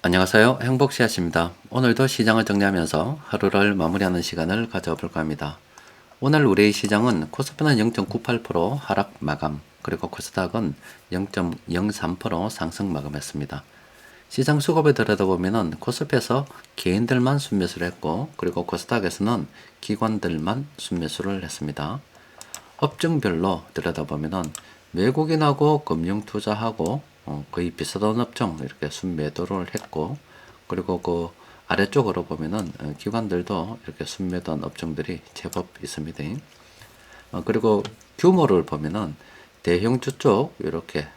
안녕하세요. 행복씨앗입니다. 오늘도 시장을 정리하면서 하루를 마무리하는 시간을 가져볼까 합니다. 오늘 우리 시장은 코스피는 0.98% 하락 마감, 그리고 코스닥은 0.03% 상승 마감했습니다. 시장 수급에 들여다보면 코스피에서 개인들만 순매수를 했고, 그리고 코스닥에서는 기관들만 순매수를 했습니다. 업종별로 들여다보면 외국인하고 금융투자하고 거의 비슷한 업종 이렇게 순매도를 했고, 그리고 그 아래쪽으로 보면은 기관들도 이렇게 순매도한 업종들이 제법 있습니다. 그리고 규모를 보면은 대형주 쪽 이렇게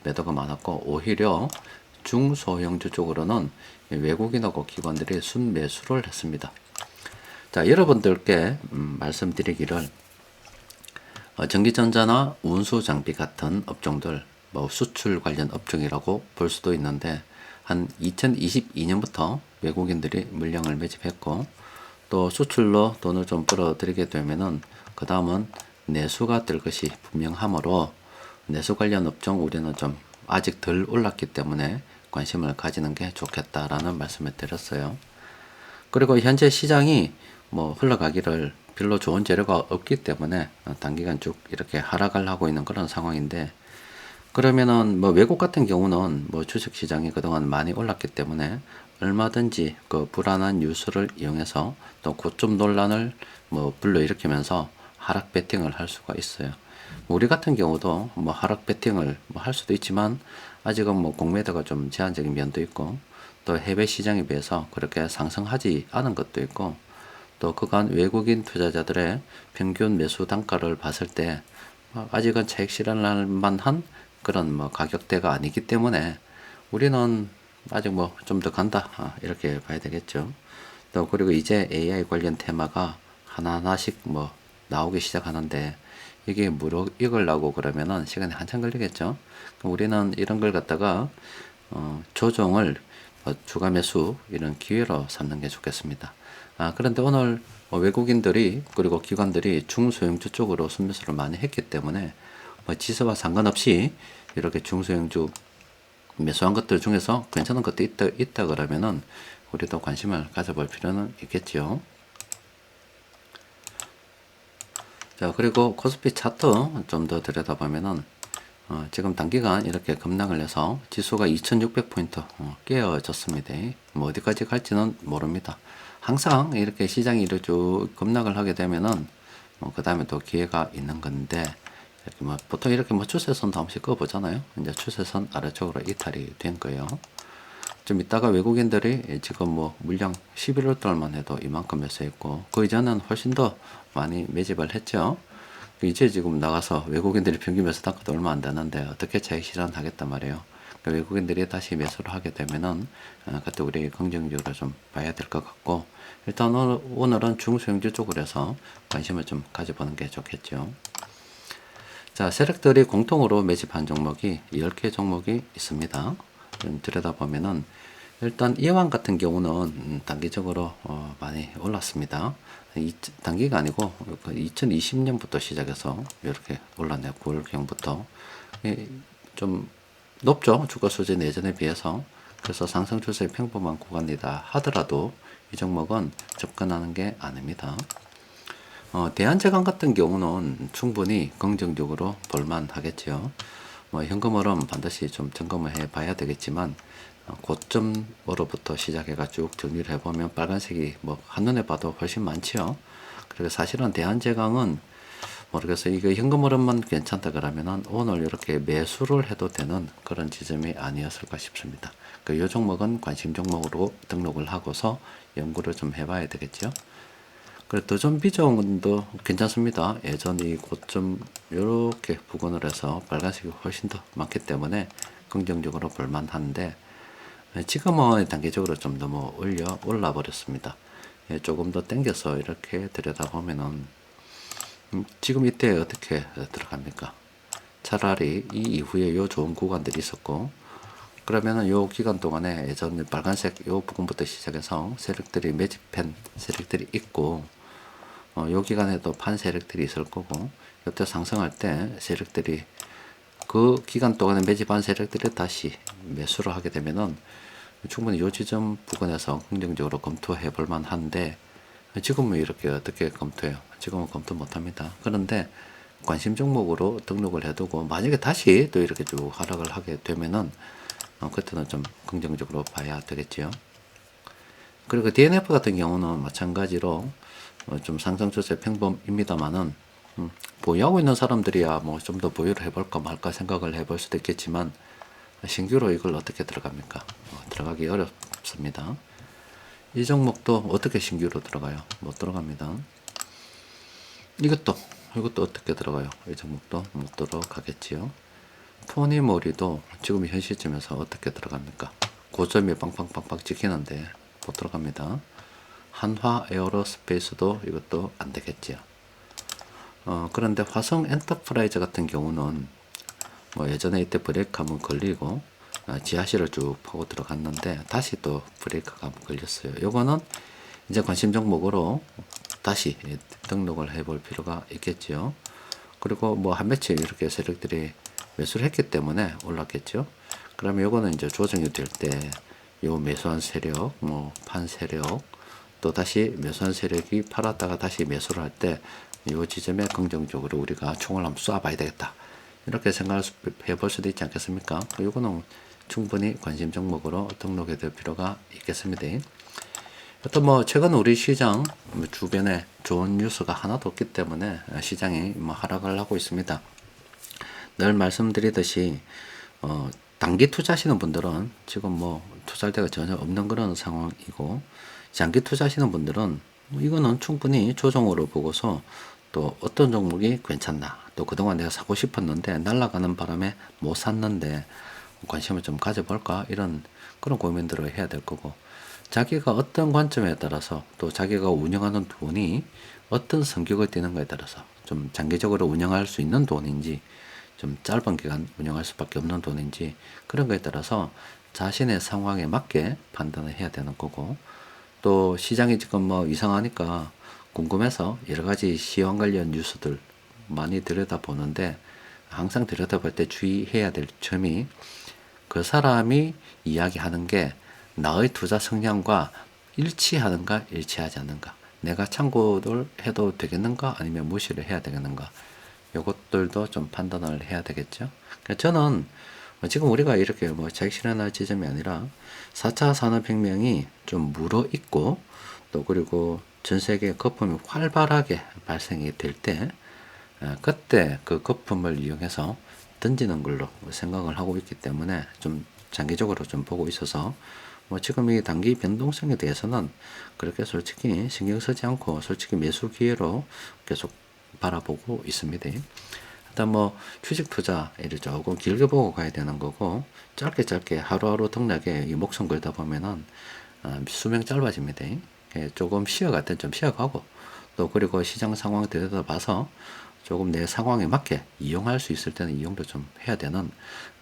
매도가 많았고, 오히려 중소형주 쪽으로는 외국인하고 기관들이 순매수를 했습니다. 자, 여러분들께 말씀드리기를, 전기전자나 운수장비 같은 업종들, 뭐 수출 관련 업종이라고 볼 수도 있는데, 한 2022년부터 외국인들이 물량을 매집했고, 또 수출로 돈을 좀 끌어들이게 되면은 그 다음은 내수가 될 것이 분명하므로, 내수 관련 업종 우리는 좀 아직 덜 올랐기 때문에 관심을 가지는 게 좋겠다라는 말씀을 드렸어요. 그리고 현재 시장이 뭐 흘러가기를 별로 좋은 재료가 없기 때문에 단기간 쭉 이렇게 하락을 하고 있는 그런 상황인데, 그러면은 뭐 외국 같은 경우는 뭐 주식 시장이 그동안 많이 올랐기 때문에 얼마든지 그 불안한 뉴스를 이용해서 또 고점 논란을 뭐 불러일으키면서 하락 베팅을 할 수가 있어요. 우리 같은 경우도 뭐 하락 베팅을 뭐 할 수도 있지만, 아직은 뭐 공매도가 좀 제한적인 면도 있고, 또 해외 시장에 비해서 그렇게 상승하지 않은 것도 있고, 또 그간 외국인 투자자들의 평균 매수 단가를 봤을 때 아직은 차익 실현할 만한 그런 뭐 가격대가 아니기 때문에 우리는 아직 뭐 좀 더 간다, 이렇게 봐야 되겠죠. 또 그리고 이제 AI 관련 테마가 하나하나씩 뭐 나오기 시작하는데, 이게 무르익으려고 그러면은 시간이 한참 걸리겠죠. 그럼 우리는 이런 걸 갖다가 조정을 주가 매수 이런 기회로 삼는 게 좋겠습니다. 그런데 오늘 외국인들이 그리고 기관들이 중소형주 쪽으로 순매수를 많이 했기 때문에 뭐 지수와 상관없이 이렇게 중소형주 매수한 것들 중에서 괜찮은 것도 있다 그러면은 우리도 관심을 가져볼 필요는 있겠지요. 자, 그리고 코스피 차트 좀 더 들여다보면은 지금 단기간 이렇게 급락을 해서 지수가 2600포인트 깨어졌습니다. 뭐 어디까지 갈지는 모릅니다. 항상 이렇게 시장이 이렇게 쭉 급락을 하게 되면은 그 다음에 또 기회가 있는 건데, 이렇게 뭐 보통 이렇게 뭐 추세선 한 번씩 꺼 보잖아요. 이제 추세선 아래쪽으로 이탈이 된 거예요. 좀 이따가 외국인들이 지금 뭐 물량 11월 달만 해도 이만큼 매수했고, 그 이전은 훨씬 더 많이 매집을 했죠. 이제 지금 나가서 외국인들이 평균 매수 단가도 얼마 안 되는데 어떻게 차익 실현하겠단 말이에요. 그러니까 외국인들이 다시 매수를 하게 되면은 그때 우리 긍정적으로 좀 봐야 될 것 같고, 일단 오늘은 중소형주 쪽으로 해서 관심을 좀 가져보는 게 좋겠죠. 자, 세력들이 공통으로 매집한 종목이 10개 종목이 있습니다. 좀 들여다보면은 일단 이왕 같은 경우는 단기적으로 많이 올랐습니다. 단기가 아니고 2020년부터 시작해서 이렇게 올랐네요. 9월경부터 좀 높죠, 주가 수준 예전에 비해서. 그래서 상승 추세의 평범한 구간이다 하더라도 이 종목은 접근하는 게 아닙니다. 대한제강 같은 경우는 충분히 긍정적으로 볼만 하겠지요. 뭐 현금 흐름 반드시 좀 점검을 해 봐야 되겠지만, 고점으로부터 시작해가 쭉 정리를 해보면 빨간색이 뭐 한눈에 봐도 훨씬 많지요. 그리고 사실은 대한제강은 모르겠어요. 이거 현금 흐름만 괜찮다 그러면은 오늘 이렇게 매수를 해도 되는 그런 지점이 아니었을까 싶습니다. 이 종목은 관심 종목으로 등록을 하고서 연구를 좀 해봐야 되겠죠. 그리고 더존 비중도 괜찮습니다. 예전 이 고점 이렇게 부근을 해서 빨간색이 훨씬 더 많기 때문에 긍정적으로 볼만한데, 지금은 단기적으로 좀 너무 올라 버렸습니다. 조금 더 당겨서 이렇게 들여다보면은 지금 이때 어떻게 들어갑니까? 차라리 이 이후에 요 좋은 구간들이 있었고, 그러면은 요 기간 동안에 예전 빨간색 요 부분부터 시작해서 세력들이 매집한 세력들이 있고, 요 기간에도 판 세력들이 있을 거고, 이때 상승할 때 세력들이 그 기간 동안에 매집한 세력들이 다시 매수를 하게 되면은 충분히 이 지점 부근에서 긍정적으로 검토해 볼 만한데 지금은 이렇게 어떻게 검토해요? 지금은 검토 못합니다. 그런데 관심 종목으로 등록을 해두고 만약에 다시 또 이렇게 쭉 하락을 하게 되면은 그때는 좀 긍정적으로 봐야 되겠지요. 그리고 DNF 같은 경우는 마찬가지로 좀 상승 추세 평범입니다만은 보유하고 있는 사람들이야 뭐 좀 더 보유를 해볼까 말까 생각을 해볼 수도 있겠지만 신규로 이걸 어떻게 들어갑니까? 들어가기 어렵습니다. 이 종목도 어떻게 신규로 들어가요? 못 들어갑니다. 이것도 어떻게 들어가요? 이 종목도 못 들어가겠지요. 토니모리도 지금 현 시점에서 어떻게 들어갑니까? 고점이 빵빵빵빵 찍히는데 못 들어갑니다. 한화 에어로스페이스도 이것도 안 되겠지요. 그런데 화성 엔터프라이즈 같은 경우는 뭐 예전에 이때 브레이크 한번 걸리고 지하실을 쭉 파고 들어갔는데 다시 또 브레이크가 한번 걸렸어요. 요거는 이제 관심 종목으로 다시 등록을 해볼 필요가 있겠죠. 그리고 뭐 한 매치 이렇게 세력들이 매수를 했기 때문에 올랐겠죠. 그러면 요거는 이제 조정이 될 때 요 매수한 세력, 뭐 판 세력, 또 다시 매수한 세력이 팔았다가 다시 매수를 할 때 요 지점에 긍정적으로 우리가 총을 한번 쏴봐야 되겠다. 이렇게 생각해 볼 수도 있지 않겠습니까? 요거는 충분히 관심 종목으로 등록해 둘 필요가 있겠습니다. 또 뭐 최근 우리 시장 주변에 좋은 뉴스가 하나도 없기 때문에 시장이 뭐 하락을 하고 있습니다. 늘 말씀드리듯이 단기 투자하시는 분들은 지금 뭐 투자할 데가 전혀 없는 그런 상황이고, 장기 투자하시는 분들은 이거는 충분히 조정으로 보고서 또 어떤 종목이 괜찮나, 또 그동안 내가 사고 싶었는데 날아가는 바람에 못 샀는데 관심을 좀 가져볼까, 이런 그런 고민들을 해야 될 거고, 자기가 어떤 관점에 따라서 또 자기가 운영하는 돈이 어떤 성격을 띠는가에 따라서 좀 장기적으로 운영할 수 있는 돈인지 좀 짧은 기간 운영할 수밖에 없는 돈인지 그런 거에 따라서 자신의 상황에 맞게 판단을 해야 되는 거고, 또 시장이 지금 뭐 이상하니까 궁금해서 여러 가지 시황 관련 뉴스들 많이 들여다보는데, 항상 들여다볼 때 주의해야 될 점이 그 사람이 이야기하는 게 나의 투자 성향과 일치하는가 일치하지 않는가, 내가 참고를 해도 되겠는가 아니면 무시를 해야 되겠는가, 요것들도 좀 판단을 해야 되겠죠. 그러니까 저는 지금 우리가 이렇게 뭐 자기 실현할 지점이 아니라 4차 산업혁명이 좀 무르익고, 또 그리고 전 세계 거품이 활발하게 발생이 될 때 그때 그 거품을 이용해서 던지는 걸로 생각을 하고 있기 때문에 좀 장기적으로 좀 보고 있어서 뭐 지금 이 단기 변동성에 대해서는 그렇게 솔직히 신경 쓰지 않고 솔직히 매수 기회로 계속 바라보고 있습니다. 일단 뭐 휴식 투자를 조금 길게 보고 가야 되는 거고, 짧게 하루하루 등락에 이 목숨 걸다 보면은 수명 짧아집니다. 조금 쉬어갈 땐 좀 쉬어가고, 또 그리고 시장 상황 들여다봐서 조금 내 상황에 맞게 이용할 수 있을 때는 이용도 좀 해야 되는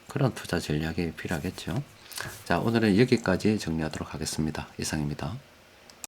그런 투자 전략이 필요하겠죠. 자, 오늘은 여기까지 정리하도록 하겠습니다. 이상입니다.